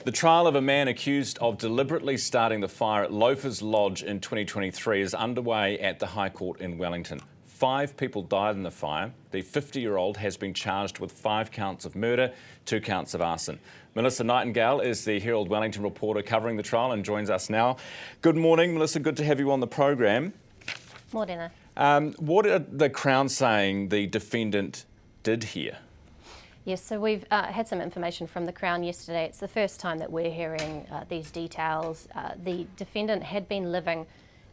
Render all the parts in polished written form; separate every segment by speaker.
Speaker 1: The trial of a man accused of deliberately starting the fire at Loafers Lodge in 2023 is underway at the High Court in Wellington. 5 people died in the fire. The 50-year-old has been charged with 5 counts of murder, 2 counts of arson. Melissa Nightingale is the Herald Wellington reporter covering the trial and joins us now. Good morning, Melissa. Good to have you on the program.
Speaker 2: Morning.
Speaker 1: What are the Crown saying the defendant did here?
Speaker 2: Yes, so we've had some information from the Crown yesterday. It's the first time that we're hearing these details. The defendant had been living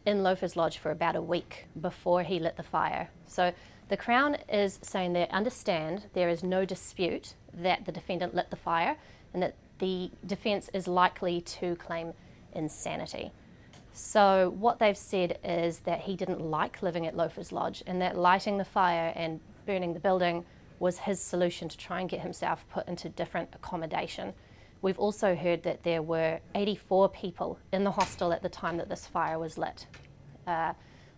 Speaker 2: in Loafers Lodge for about a week before he lit the fire. So the Crown is saying they understand there is no dispute that the defendant lit the fire and that the defence is likely to claim insanity. So what they've said is that he didn't like living at Loafers Lodge and that lighting the fire and burning the building was his solution to try and get himself put into different accommodation. We've also heard that there were 84 people in the hostel at the time that this fire was lit.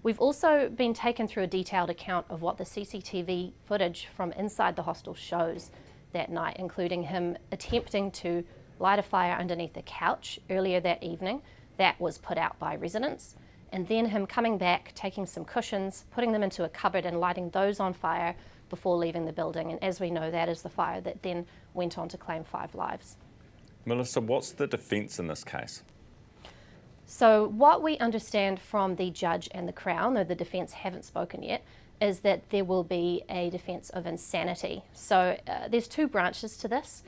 Speaker 2: We've also been taken through a detailed account of what the CCTV footage from inside the hostel shows that night, including him attempting to light a fire underneath the couch earlier that evening. That was put out by residents. And then him coming back, taking some cushions, putting them into a cupboard and lighting those on fire before leaving the building. And as we know, that is the fire that then went on to claim 5 lives.
Speaker 1: Melissa, what's the defence in this case?
Speaker 2: So what we understand from the judge and the Crown, though the defence haven't spoken yet, is that there will be a defence of insanity. So there's 2 branches to this.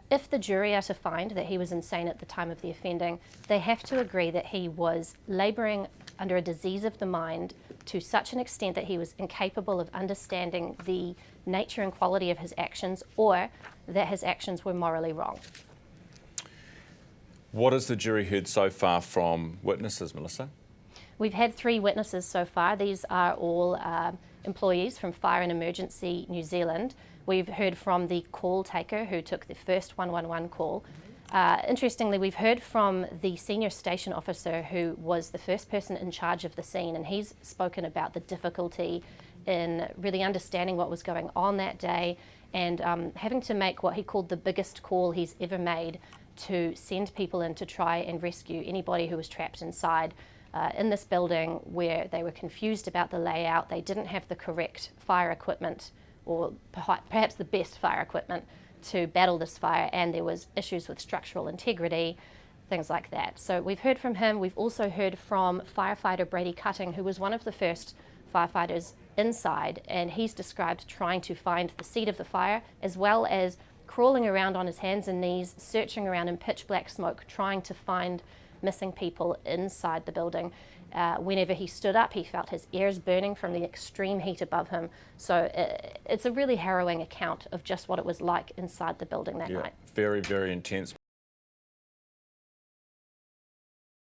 Speaker 2: If the jury are to find that he was insane at the time of the offending, they have to agree that he was labouring under a disease of the mind to such an extent that he was incapable of understanding the nature and quality of his actions, or that his actions were morally wrong.
Speaker 1: What has the jury heard so far from witnesses, Melissa?
Speaker 2: We've had 3 witnesses so far. These are all employees from Fire and Emergency New Zealand. We've heard from the call taker who took the first 111 call. Interestingly, we've heard from the senior station officer who was the first person in charge of the scene, and he's spoken about the difficulty in really understanding what was going on that day and having to make what he called the biggest call he's ever made to send people in to try and rescue anybody who was trapped inside in this building, where they were confused about the layout. They didn't have the correct fire equipment, or perhaps the best fire equipment to battle this fire, and there was issues with structural integrity, things like that. So we've heard from him. We've also heard from firefighter Brady Cutting, who was one of the first firefighters inside, and he's described trying to find the seat of the fire, as well as crawling around on his hands and knees, searching around in pitch black smoke, trying to find missing people inside the building. Whenever he stood up, he felt his ears burning from the extreme heat above him. So it's a really harrowing account of just what it was like inside the building that night.
Speaker 1: Very, very intense.